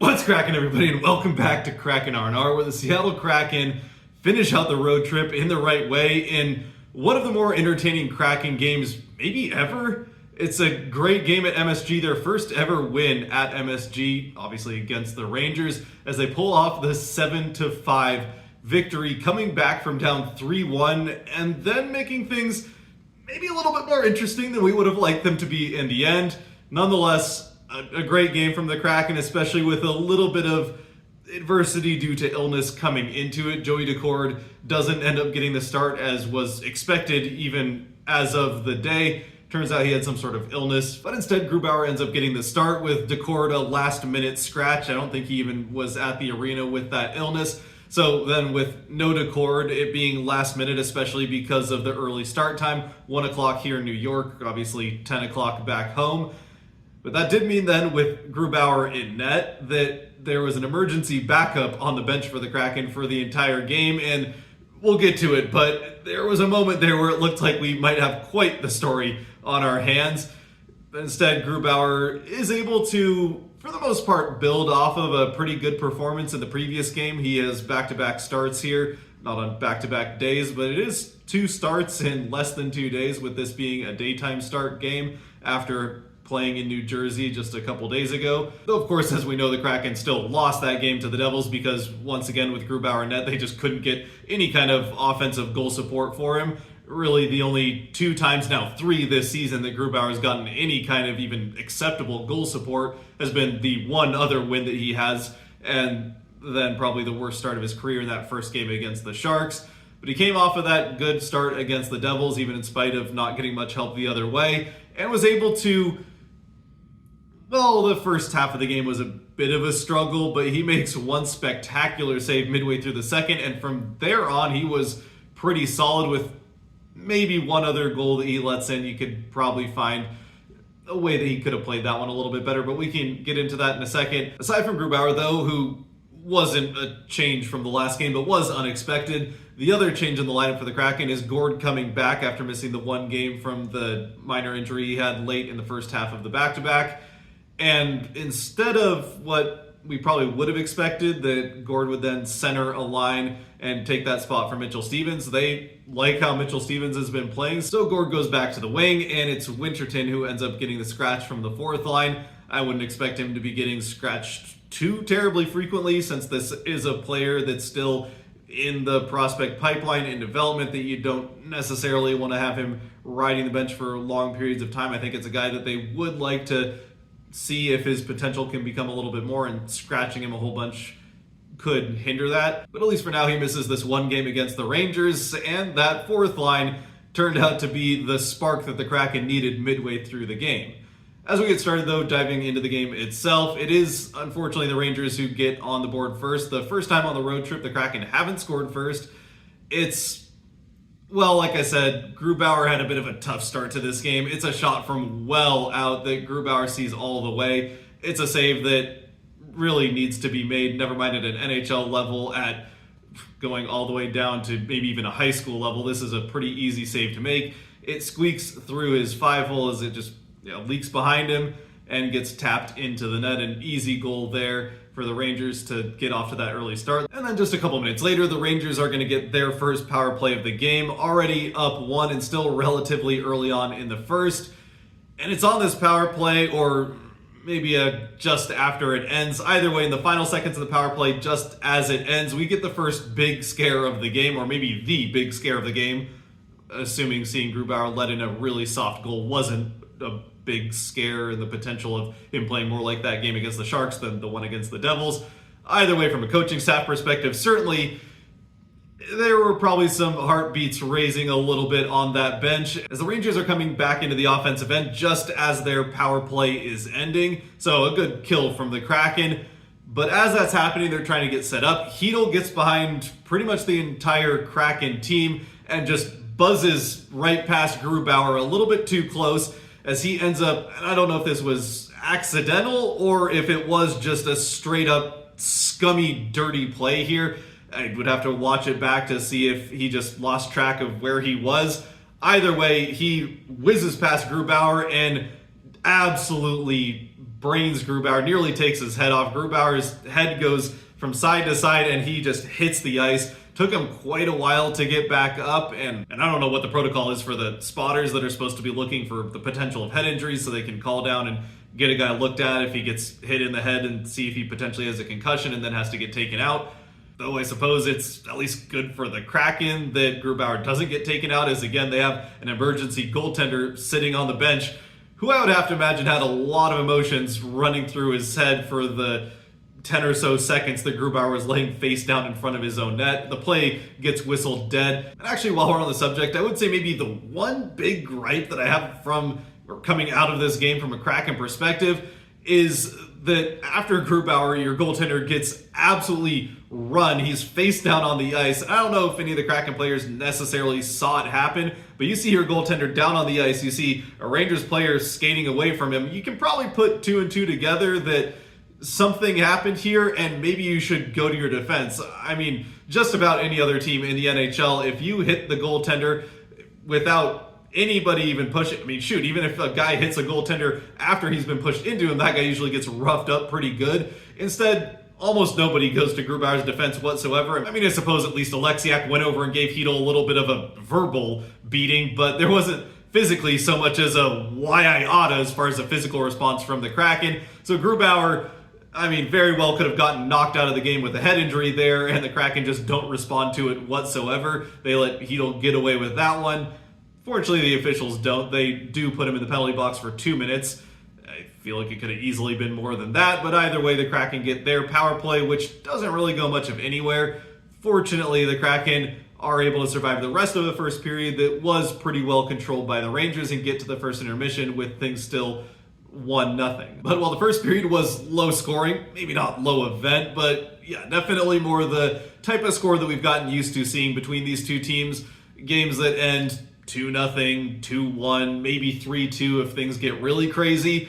What's cracking, everybody, and welcome back to Kraken R&R, where the Seattle Kraken finish out the road trip in the right way in one of the more entertaining Kraken games maybe ever. It's a great game at MSG, their first ever win at MSG, obviously against the Rangers, as they pull off the 7-5 victory, coming back from down 3-1, and then making things maybe a little bit more interesting than we would have liked them to be in the end. Nonetheless, a great game from the Kraken, especially with a little bit of adversity due to illness coming into it. Joey Decord doesn't end up getting the start as was expected even as of the day. Turns out he had some sort of illness, but instead Grubauer ends up getting the start with Decord a last-minute scratch. I don't think he even was at the arena with that illness. So then with no Decord, it being last minute, especially because of the early start time, 1 o'clock here in New York, obviously 10 o'clock back home. But that did mean then with Grubauer in net that there was an emergency backup on the bench for the Kraken for the entire game, and we'll get to it, but there was a moment there where it looked like we might have quite the story on our hands. But instead, Grubauer is able to, for the most part, build off of a pretty good performance in the previous game. He has back-to-back starts here, not on back-to-back days, but it is 2 starts in less than 2 days, with this being a daytime start game after playing in New Jersey just a couple days ago. Though, of course, as we know, the Kraken still lost that game to the Devils because, once again, with Grubauer in net, they just couldn't get any kind of offensive goal support for him. Really, the only 2 times, now 3 this season, that Grubauer has gotten any kind of even acceptable goal support has been the one other win that he has, and then probably the worst start of his career in that first game against the Sharks. But he came off of that good start against the Devils, even in spite of not getting much help the other way, and was able to, well, the first half of the game was a bit of a struggle, but he makes one spectacular save midway through the second, and from there on, he was pretty solid with maybe one other goal that he lets in. You could probably find a way that he could have played that one a little bit better, but we can get into that in a second. Aside from Grubauer, though, who wasn't a change from the last game, but was unexpected, the other change in the lineup for the Kraken is Gord coming back after missing the 1 game from the minor injury he had late in the first half of the back-to-back. And instead of what we probably would have expected, that Gord would then center a line and take that spot for Mitchell Stephens, they like how Mitchell Stephens has been playing, so Gord goes back to the wing, and it's Winterton who ends up getting the scratch from the 4th line. I wouldn't expect him to be getting scratched too terribly frequently, since this is a player that's still in the prospect pipeline in development, that you don't necessarily want to have him riding the bench for long periods of time. I think it's a guy that they would like to see if his potential can become a little bit more, and scratching him a whole bunch could hinder that. But at least for now, he misses this 1 game against the Rangers, and that 4th line turned out to be the spark that the Kraken needed midway through the game. As we get started, though, diving into the game itself, it is unfortunately the Rangers who get on the board first. The first time on the road trip the Kraken haven't scored first. Well, like I said, Grubauer had a bit of a tough start to this game. It's a shot from well out that Grubauer sees all the way. It's a save that really needs to be made, never mind at an NHL level, at going all the way down to maybe even a high school level. This is a pretty easy save to make. It squeaks through his 5-hole as it just leaks behind him and gets tapped into the net. An easy goal there for the Rangers to get off to that early start. And then just a couple minutes later, the Rangers are going to get their first power play of the game, already up 1 and still relatively early on in the first. And it's on this power play, or maybe just after it ends. Either way, in the final seconds of the power play, just as it ends, we get the first big scare of the game, or maybe the big scare of the game, assuming seeing Grubauer let in a really soft goal wasn't a big scare, and the potential of him playing more like that game against the Sharks than the one against the Devils. Either way, from a coaching staff perspective, certainly there were probably some heartbeats raising a little bit on that bench as the Rangers are coming back into the offensive end just as their power play is ending. So a good kill from the Kraken. But as that's happening, they're trying to get set up. Hedl gets behind pretty much the entire Kraken team and just buzzes right past Grubauer a little bit too close, as he ends up, and I don't know if this was accidental or if it was just a straight up scummy, dirty play here. I would have to watch it back to see if he just lost track of where he was. Either way, he whizzes past Grubauer and absolutely brains Grubauer, nearly takes his head off. Grubauer's head goes from side to side and he just hits the ice. Took him quite a while to get back up, and I don't know what the protocol is for the spotters that are supposed to be looking for the potential of head injuries so they can call down and get a guy looked at if he gets hit in the head and see if he potentially has a concussion and then has to get taken out. Though I suppose it's at least good for the Kraken that Grubauer doesn't get taken out, as again they have an emergency goaltender sitting on the bench who I would have to imagine had a lot of emotions running through his head for the 10 or so seconds that Grubauer was laying face down in front of his own net. The play gets whistled dead. And actually, while we're on the subject, I would say maybe the one big gripe that I have from or coming out of this game from a Kraken perspective is that after Grubauer, your goaltender gets absolutely run. He's face down on the ice. I don't know if any of the Kraken players necessarily saw it happen, but you see your goaltender down on the ice. You see a Rangers player skating away from him. You can probably put two and two together that something happened here and maybe you should go to your defense. I mean, just about any other team in the NHL, if you hit the goaltender without anybody even pushing, I mean, shoot, even if a guy hits a goaltender after he's been pushed into him, that guy usually gets roughed up pretty good. Instead, almost nobody goes to Grubauer's defense whatsoever. I mean, I suppose at least Alexiak went over and gave Hedl a little bit of a verbal beating, but there wasn't physically so much as a why I oughta as far as a physical response from the Kraken. So Grubauer, I mean, very well could have gotten knocked out of the game with a head injury there, and the Kraken just don't respond to it whatsoever. They let Hedl get away with that one. Fortunately, the officials don't. They do put him in the penalty box for 2 minutes. I feel like it could have easily been more than that, but either way, the Kraken get their power play, which doesn't really go much of anywhere. Fortunately, the Kraken are able to survive the rest of the first period that was pretty well controlled by the Rangers and get to the first intermission with things still 1-0. But while the first period was low scoring, maybe not low event, but yeah, definitely more the type of score that we've gotten used to seeing between these two teams. Games that end 2-0, 2-1, maybe 3-2 if things get really crazy.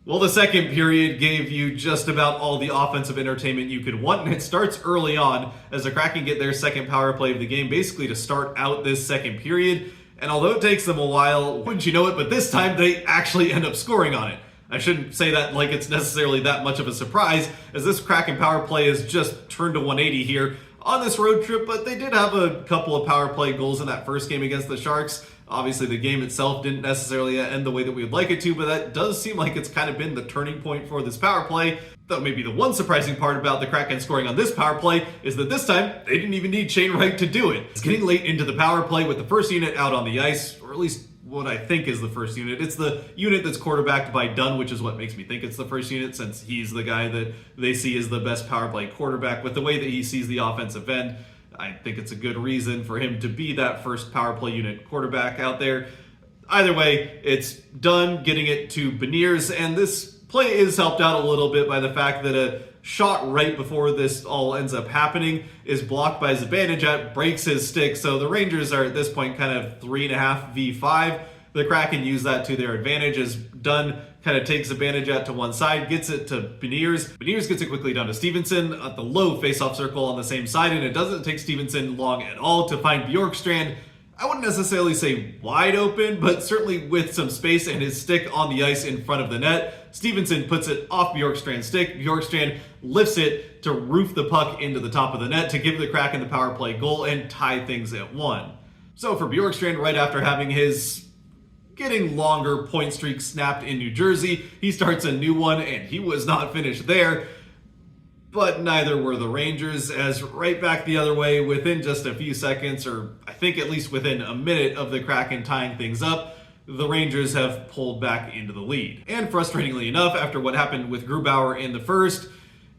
Well, the second period gave you just about all the offensive entertainment you could want, and it starts early on as the Kraken get their second power play of the game, basically to start out this second period. And although it takes them a while, wouldn't you know it, but this time they actually end up scoring on it. I shouldn't say that like it's necessarily that much of a surprise, as this Kraken power play has just turned to 180 here on this road trip, but they did have a couple of power play goals in that first game against the Sharks. Obviously, the game itself didn't necessarily end the way that we would like it to, but that does seem like it's kind of been the turning point for this power play. Though maybe the one surprising part about the Kraken scoring on this power play is that this time, they didn't even need Shane Wright to do it. It's getting late into the power play with the first unit out on the ice, or at least what I think is the first unit. It's the unit that's quarterbacked by Dunn, which is what makes me think it's the first unit, since he's the guy that they see as the best power play quarterback. With the way that he sees the offensive end, I think it's a good reason for him to be that first power play unit quarterback out there. Either way, it's Dunn getting it to Beniers, and this play is helped out a little bit by the fact that a shot right before this all ends up happening is blocked by Zibanejad, breaks his stick, so the Rangers are at this point kind of 3.5v5. The Kraken use that to their advantage as Dunn kind of takes Zibanejad to one side, gets it to Beniers. Beniers gets it quickly down to Stevenson at the low face-off circle on the same side, and it doesn't take Stevenson long at all to find Bjorkstrand. I wouldn't necessarily say wide open, but certainly with some space and his stick on the ice in front of the net. Stevenson puts it off Bjorkstrand's stick. Bjorkstrand lifts it to roof the puck into the top of the net to give the Kraken the power play goal and tie things at 1. So for Bjorkstrand, right after having his getting longer point streak snapped in New Jersey, he starts a new one, and he was not finished there. But neither were the Rangers, as right back the other way within just a few seconds, or I think at least within a minute of the Kraken tying things up, the Rangers have pulled back into the lead. And frustratingly enough, after what happened with Grubauer in the first,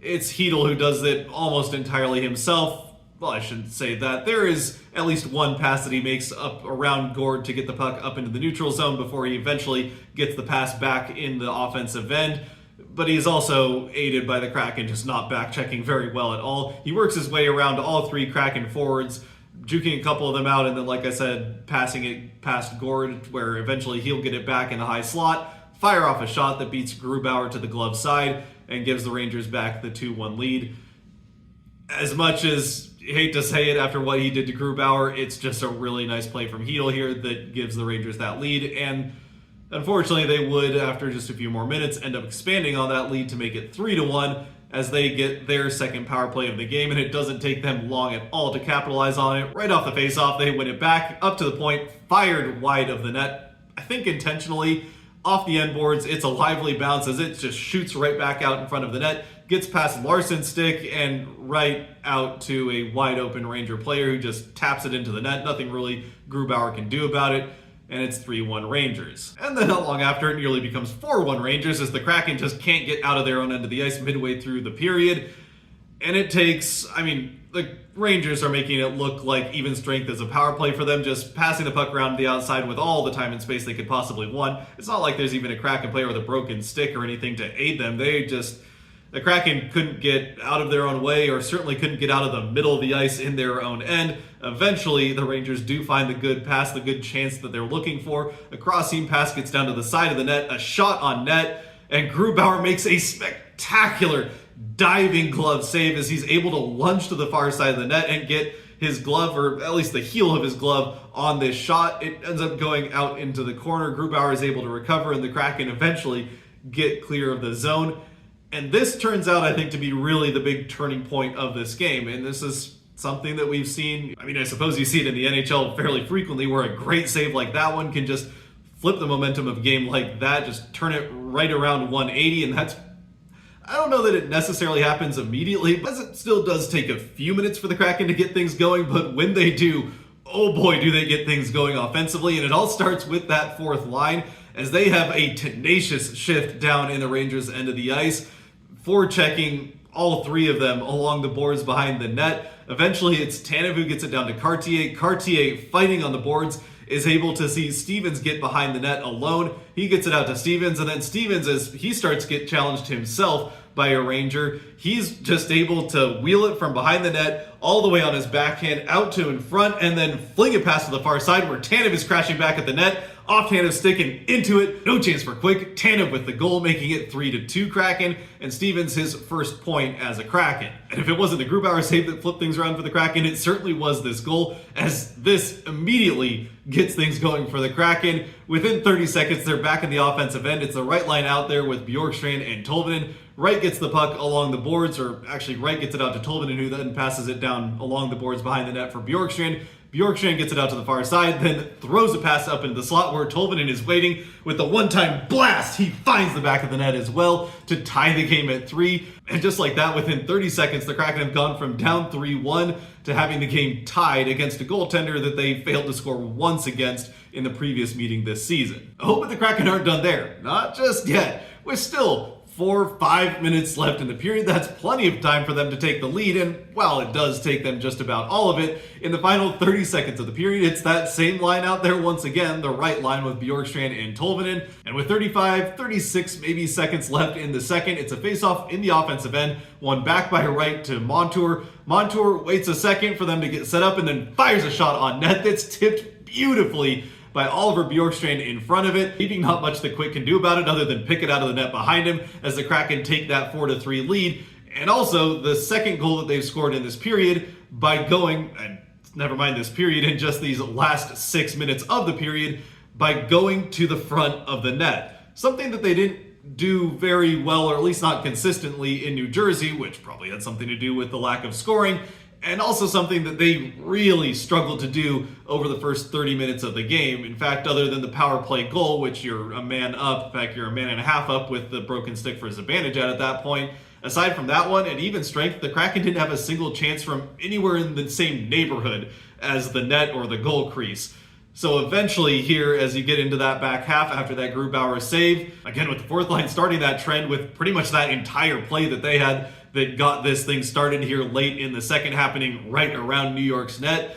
it's Hedl who does it almost entirely himself. Well, I shouldn't say that. There is at least one pass that he makes up around Gord to get the puck up into the neutral zone before he eventually gets the pass back in the offensive end. But he's also aided by the Kraken just not back-checking very well at all. He works his way around all three Kraken forwards, juking a couple of them out, and then, like I said, passing it past Gord, where eventually he'll get it back in the high slot, fire off a shot that beats Grubauer to the glove side, and gives the Rangers back the 2-1 lead. As much as I hate to say it after what he did to Grubauer, it's just a really nice play from Hedl here that gives the Rangers that lead, and Unfortunately, they would, after just a few more minutes, end up expanding on that lead to make it 3-1 as they get their second power play of the game, and it doesn't take them long at all to capitalize on it. Right off the faceoff, they win it back up to the point, fired wide of the net, I think intentionally, off the end boards. It's a lively bounce as it just shoots right back out in front of the net, gets past Larsson's stick and right out to a wide open Ranger player who just taps it into the net. Nothing really Grubauer can do about it, and it's 3-1 Rangers. And then not long after, it nearly becomes 4-1 Rangers as the Kraken just can't get out of their own end of the ice midway through the period. And it takes, the Rangers are making it look like even strength is a power play for them, just passing the puck around the outside with all the time and space they could possibly want. It's not like there's even a Kraken player with a broken stick or anything to aid them. The Kraken couldn't get out of their own way, or certainly couldn't get out of the middle of the ice in their own end. Eventually, the Rangers do find the good pass, the good chance that they're looking for. A cross-seam pass gets down to the side of the net, a shot on net, and Grubauer makes a spectacular diving glove save as he's able to lunge to the far side of the net and get his glove, or at least the heel of his glove, on this shot. It ends up going out into the corner. Grubauer is able to recover, and the Kraken eventually get clear of the zone. And this turns out, I think, to be really the big turning point of this game. And this is something that we've seen. I suppose you see it in the NHL fairly frequently, where a great save like that one can just flip the momentum of a game like that, just turn it right around 180. And I don't know that it necessarily happens immediately, but it still does take a few minutes for the Kraken to get things going. But when they do, oh boy, do they get things going offensively. And it all starts with that fourth line, as they have a tenacious shift down in the Rangers' end of the ice, forechecking all three of them along the boards behind the net. Eventually, it's Tanev who gets it down to Cartier. Cartier, fighting on the boards, is able to see Stevens get behind the net alone. He gets it out to Stevens, and then Stevens, as he starts to get challenged himself by a Ranger, he's just able to wheel it from behind the net all the way on his backhand out to in front, and then fling it past to the far side where Tanev is crashing back at the net. Off Tanev's stick and into it. No chance for Quick. Tanev with the goal, making it 3-2 Kraken, and Stevens his first point as a Kraken. And if it wasn't the Grubauer save that flipped things around for the Kraken, it certainly was this goal, as this immediately gets things going for the Kraken. Within 30 seconds, they're back in the offensive end. It's the right line out there with Bjorkstrand and Tolvanen. Wright gets the puck along the boards, or actually Wright gets it out to Tolvanen, who then passes it down along the boards behind the net for Bjorkstrand. Bjorkstrand gets it out to the far side, then throws a pass up into the slot where Tolvanen is waiting. With the one-time blast, he finds the back of the net as well to tie the game at 3. And just like that, within 30 seconds, the Kraken have gone from down 3-1 to having the game tied against a goaltender that they failed to score once against in the previous meeting this season. I hope that the Kraken aren't done there. Not just yet. We're still 4-5 minutes left in the period. That's plenty of time for them to take the lead, and while it does take them just about all of it, in the final 30 seconds of the period, it's that same line out there once again, the right line with Bjorkstrand and Tolvanen, and with 36 maybe seconds left in the second, it's a face-off in the offensive end, won back by Wright to Montour. Montour waits a second for them to get set up and then fires a shot on net that's tipped beautifully by Oliver Bjorkstrand in front of it, leaving not much that Quick can do about it other than pick it out of the net behind him as the Kraken take that 4-3 lead. And also the second goal that they've scored in this period by going, and never mind this period, in just these last 6 minutes of the period, by going to the front of the net. Something that they didn't do very well, or at least not consistently, in New Jersey, which probably had something to do with the lack of scoring, and also something that they really struggled to do over the first 30 minutes of the game. In fact, other than the power play goal, which you're a man up, in fact, you're a man and a half up with the broken stick for Zibanejad at that point, aside from that one, and even strength, the Kraken didn't have a single chance from anywhere in the same neighborhood as the net or the goal crease. So eventually here, as you get into that back half after that Grubauer save, again with the fourth line starting that trend with pretty much that entire play that they had that got this thing started here late in the second, happening right around New York's net.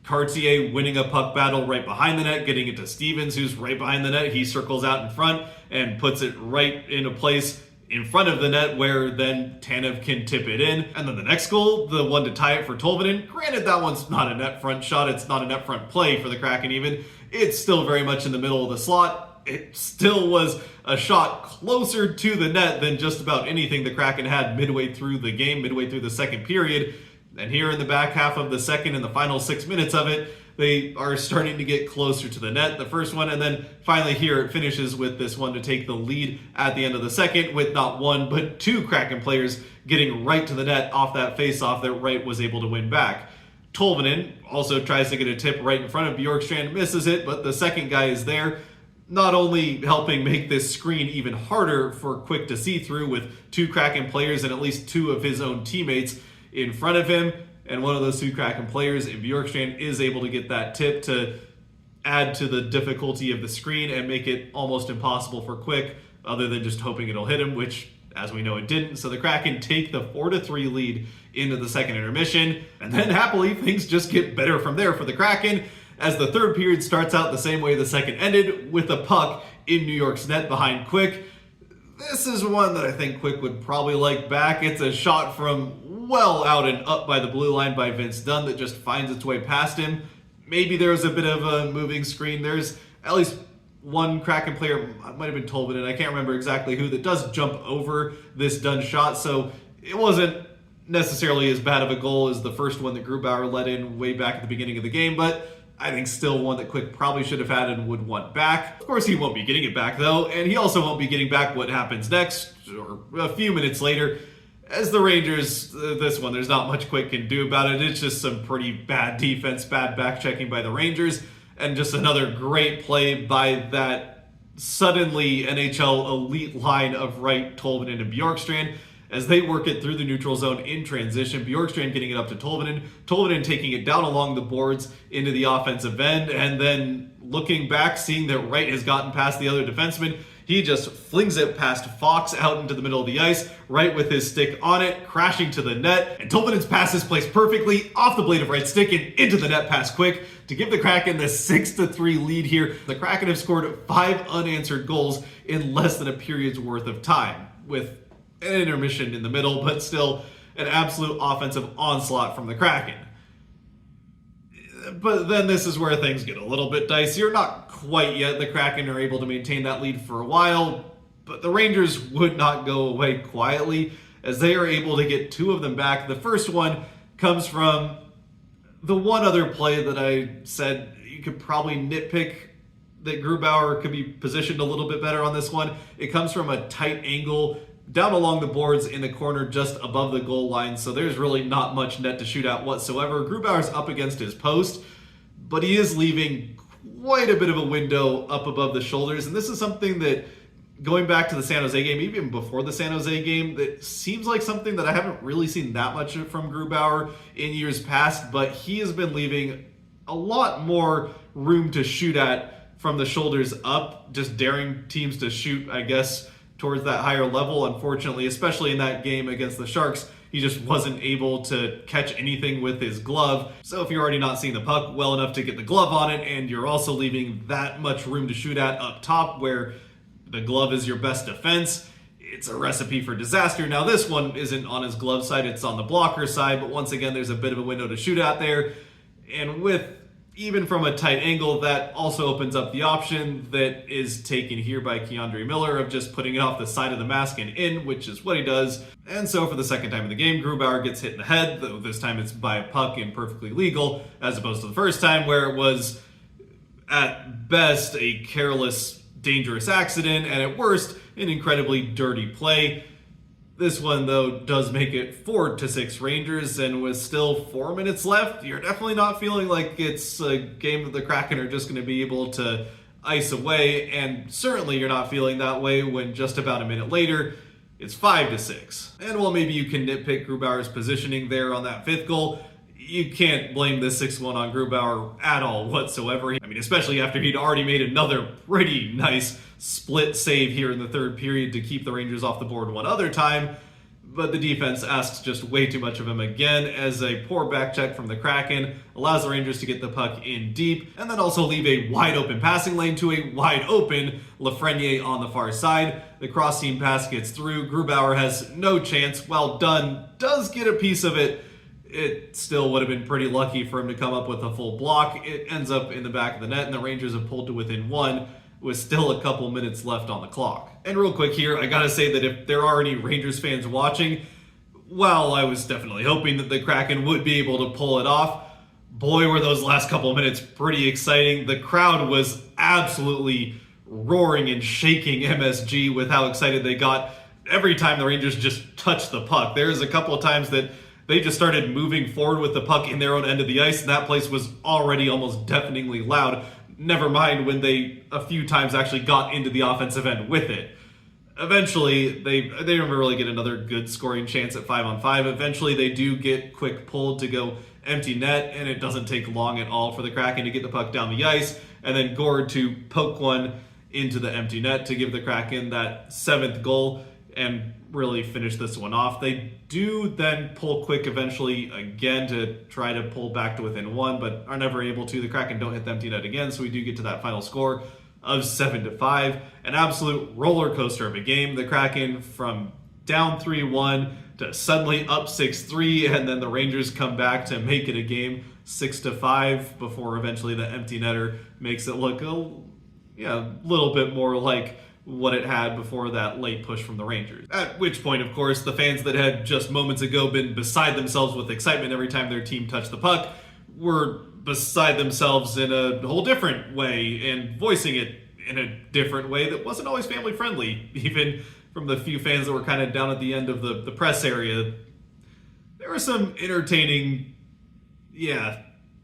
Cartier winning a puck battle right behind the net, getting it to Stevens, who's right behind the net. He circles out in front and puts it right into place in front of the net where then Tanev can tip it in. And then the next goal, the one to tie it for Tolvanen. Granted, that one's not a net front shot. It's not a net front play for the Kraken even. It's still very much in the middle of the slot. It still was a shot closer to the net than just about anything the Kraken had midway through the game, midway through the second period. And here in the back half of the second, in the final 6 minutes of it, they are starting to get closer to the net, the first one, and then finally here it finishes with this one to take the lead at the end of the second, with not one but two Kraken players getting right to the net off that face-off that Wright was able to win back. Tolvanen also tries to get a tip right in front of Bjorkstrand, misses it, but the second guy is there, not only helping make this screen even harder for Quick to see through with two Kraken players and at least two of his own teammates in front of him, and one of those two Kraken players in Bjorkstrand is able to get that tip to add to the difficulty of the screen and make it almost impossible for Quick, other than just hoping it'll hit him, which, as we know, it didn't. So the Kraken take the 4-3 lead into the second intermission, and then happily things just get better from there for the Kraken as the third period starts out the same way the second ended, with a puck in New York's net behind Quick. This is one that I think Quick would probably like back. It's a shot from well out and up by the blue line by Vince Dunn that just finds its way past him. Maybe there was a bit of a moving screen. There's at least one Kraken player, might have been Tolvanen, I can't remember exactly who, that does jump over this Dunn shot, so it wasn't necessarily as bad of a goal as the first one that Grubauer let in way back at the beginning of the game, but I think still one that Quick probably should have had and would want back. Of course, he won't be getting it back, though, and he also won't be getting back what happens next, or a few minutes later, as the Rangers, this one, there's not much Quick can do about it. It's just some pretty bad defense, bad back-checking by the Rangers, and just another great play by that suddenly NHL elite line of Wright, Tolvanen, and Bjorkstrand as they work it through the neutral zone in transition. Bjorkstrand getting it up to Tolvanen, Tolvanen taking it down along the boards into the offensive end, and then looking back, seeing that Wright has gotten past the other defenseman, he just flings it past Fox out into the middle of the ice, Wright with his stick on it, crashing to the net, and Tolvanen's pass is placed perfectly off the blade of Wright's stick and into the net past Quick to give the Kraken the 6-3 lead here. The Kraken have scored 5 unanswered goals in less than a period's worth of time, with an intermission in the middle, but still an absolute offensive onslaught from the Kraken. But then this is where things get a little bit dicier. Not quite yet. The Kraken are able to maintain that lead for a while, but the Rangers would not go away quietly as they are able to get 2 of them back. The first one comes from the one other play that I said you could probably nitpick that Grubauer could be positioned a little bit better on this one. It comes from a tight angle down along the boards in the corner just above the goal line, so there's really not much net to shoot at whatsoever. Grubauer's up against his post, but he is leaving quite a bit of a window up above the shoulders, and this is something that, going back to the San Jose game, even before the San Jose game, that seems like something that I haven't really seen that much from Grubauer in years past, but he has been leaving a lot more room to shoot at from the shoulders up, just daring teams to shoot, I guess, towards that higher level. Unfortunately, especially in that game against the Sharks, he just wasn't able to catch anything with his glove. So if you're already not seeing the puck well enough to get the glove on it, and you're also leaving that much room to shoot at up top where the glove is your best defense, it's a recipe for disaster. Now this one isn't on his glove side, it's on the blocker side, but once again, there's a bit of a window to shoot at there. And with even from a tight angle, that also opens up the option that is taken here by Keandre Miller of just putting it off the side of the mask and in, which is what he does. And so for the second time in the game, Grubauer gets hit in the head, though this time it's by a puck and perfectly legal, as opposed to the first time where it was at best a careless, dangerous accident, and at worst, an incredibly dirty play. This one, though, does make it 4-6 Rangers, and with still 4 minutes left, you're definitely not feeling like it's a game that the Kraken are just going to be able to ice away, and certainly you're not feeling that way when just about a minute later, it's 5-6. And while maybe you can nitpick Grubauer's positioning there on that 5th goal, you can't blame this 6-1 on Grubauer at all whatsoever. I mean, especially after he'd already made another pretty nice split save here in the 3rd period to keep the Rangers off the board one other time. But the defense asks just way too much of him again, as a poor back check from the Kraken allows the Rangers to get the puck in deep, and then also leave a wide open passing lane to a wide open Lafreniere on the far side. The cross team pass gets through. Grubauer has no chance. Well done. Does get a piece of it. It still would have been pretty lucky for him to come up with a full block. It ends up in the back of the net, and the Rangers have pulled to within 1 with still a couple minutes left on the clock. And real quick here, I gotta say that if there are any Rangers fans watching, while I was definitely hoping that the Kraken would be able to pull it off, boy, were those last couple of minutes pretty exciting. The crowd was absolutely roaring and shaking MSG with how excited they got every time the Rangers just touched the puck. There's a couple of times that they just started moving forward with the puck in their own end of the ice, and that place was already almost deafeningly loud. Never mind when they a few times actually got into the offensive end with it. Eventually, they never really get another good scoring chance at 5-on-5. Eventually, they do get quick pulled to go empty net, and it doesn't take long at all for the Kraken to get the puck down the ice, and then Gord to poke one into the empty net to give the Kraken that 7th goal and really finish this one off. They do then pull quick eventually again to try to pull back to within 1, but are never able to. The Kraken don't hit the empty net again, so we do get to that final score of 7-5. An absolute roller coaster of a game. The Kraken from down 3-1 to suddenly up 6-3, and then the Rangers come back to make it a game 6-5 before eventually the empty netter makes it look a little bit more like what it had before that late push from the Rangers. At which point, of course, the fans that had just moments ago been beside themselves with excitement every time their team touched the puck were beside themselves in a whole different way and voicing it in a different way that wasn't always family friendly. Even from the few fans that were kind of down at the end of the press area, there were some entertaining,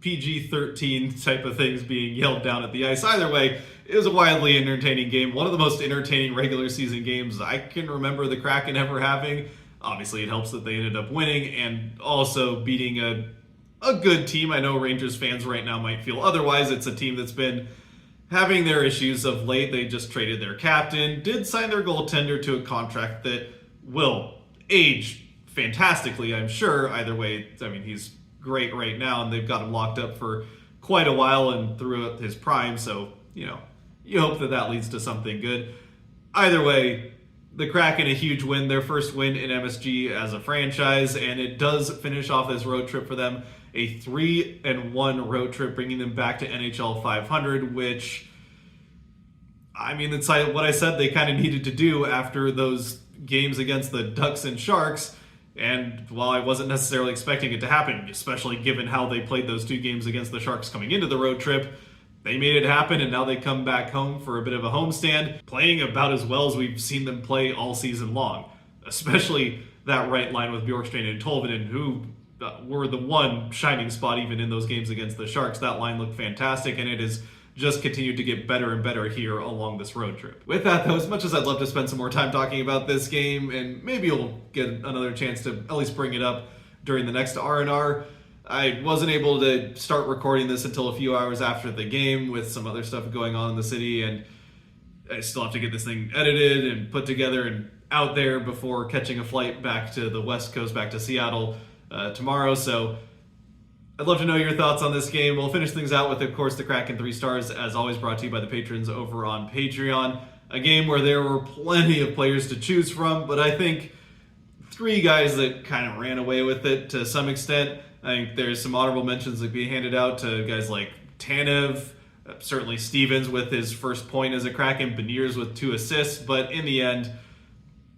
PG-13 type of things being yelled down at the ice. Either way, it was a wildly entertaining game. One of the most entertaining regular season games I can remember the Kraken ever having. Obviously, it helps that they ended up winning and also beating a good team. I know Rangers fans right now might feel otherwise. It's a team that's been having their issues of late. They just traded their captain, did sign their goaltender to a contract that will age fantastically, I'm sure. Either way, I mean, he's great right now, and they've got him locked up for quite a while and throughout his prime, so, you hope that leads to something good. Either way, the Kraken, a huge win, their first win in MSG as a franchise, and it does finish off this road trip for them, a 3-1 road trip, bringing them back to NHL 500, which, I mean, it's like what I said they kind of needed to do after those games against the Ducks and Sharks. And while I wasn't necessarily expecting it to happen, especially given how they played those 2 games against the Sharks coming into the road trip, they made it happen, and now they come back home for a bit of a homestand, playing about as well as we've seen them play all season long. Especially that right line with Bjorkstrand and Tolvanen, who were the one shining spot even in those games against the Sharks. That line looked fantastic, and it has just continued to get better and better here along this road trip. With that, though, as much as I'd love to spend some more time talking about this game, and maybe you'll get another chance to at least bring it up during the next R&R, I wasn't able to start recording this until a few hours after the game with some other stuff going on in the city, and I still have to get this thing edited and put together and out there before catching a flight back to the West Coast, back to Seattle tomorrow. So I'd love to know your thoughts on this game. We'll finish things out with, of course, the Kraken 3 stars, as always brought to you by the patrons over on Patreon. A game where there were plenty of players to choose from, but I think 3 guys that kind of ran away with it to some extent. I think there's some honorable mentions that be handed out to guys like Tanev, certainly Stevens with his first point as a Kraken, Beniers with 2 assists, but in the end,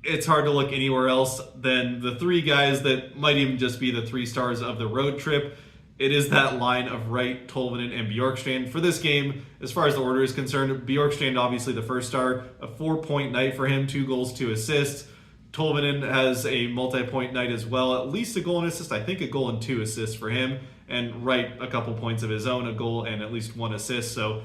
it's hard to look anywhere else than the 3 guys that might even just be the 3 stars of the road trip. It is that line of Wright, Tolvanen, and Bjorkstrand. For this game, as far as the order is concerned, Bjorkstrand obviously the first star, a 4-point night for him, 2 goals, 2 assists. Tolvanen has a multi-point night as well, at least a goal and assist, I think a goal and 2 assists for him, and Wright a couple points of his own, a goal and at least 1 assist. So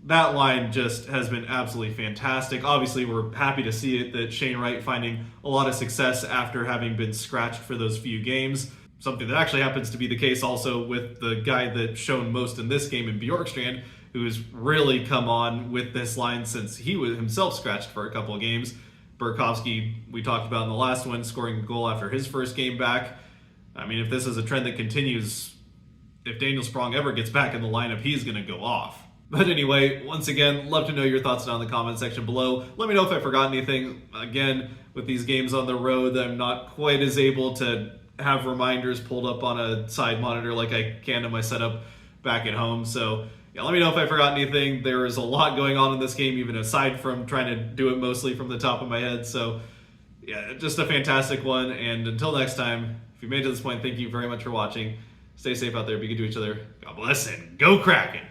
that line just has been absolutely fantastic. Obviously, we're happy to see it that Shane Wright finding a lot of success after having been scratched for those few games. Something that actually happens to be the case also with the guy that's shown most in this game in Bjorkstrand, who has really come on with this line since he was himself scratched for a couple of games. Burakovsky, we talked about in the last one, scoring a goal after his first game back. I mean, if this is a trend that continues, if Daniel Sprong ever gets back in the lineup, he's going to go off. But anyway, once again, love to know your thoughts down in the comment section below. Let me know if I forgot anything. Again, with these games on the road, I'm not quite as able to have reminders pulled up on a side monitor like I can in my setup back at home. So yeah, let me know if I forgot anything. There is a lot going on in this game, even aside from trying to do it mostly from the top of my head. So yeah, just a fantastic one. And until next time, if you made it to this point, thank you very much for watching, Stay safe out there. Be good to each other. God bless and go Kraken.